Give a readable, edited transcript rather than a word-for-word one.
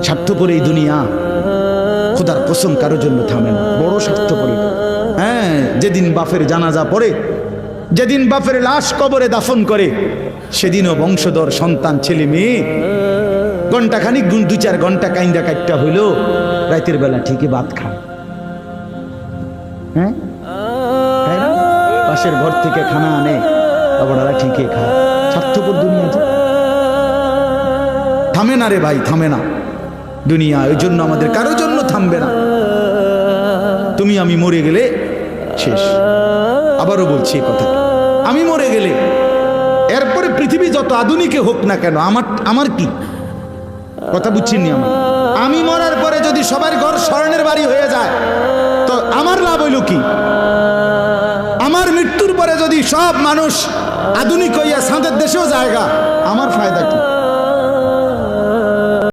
স্বার্থপর এই দুনিয়া, খোদার কসম কারোর জন্য থামে না, বড় স্বার্থপর। হ্যাঁ, যেদিন বাপের জানাজা পড়ে, যেদিন বাপের লাশ কবরে দাফন করে, সেদিনও বংশধর সন্তান ছেলে মেয়ে ঘন্টাখানিক 2-4 ঘন্টা কাইন্দা কাটটা হইল, রাতের বেলা ঠিকই ভাত খায়। হ্যাঁ, পাশের ঘর থেকে খানা আনে, ওরা ঠিকই খায়। স্বার্থপর দুনিয়া থামে না রে ভাই, থামে না দুনিয়া। ওই জন্য আমাদের কারোর জন্য থামবে না। তুমি আমি মরে গেলে শেষ। আবারও বলছি এই কথা, আমি মরে গেলে এরপরে পৃথিবী যত আধুনিকে হোক না কেন, আমার কি কথা বুঝছেননি? আমি মরার পরে যদি সবার ঘর স্বর্ণের বাড়ি হয়ে যায় তো আমার লাভ হইল কি? আমার মৃত্যুর পরে যদি সব মানুষ আধুনিক হইয়া সাঁদের দেশেও জায়গা, আমার ফায়দা কি?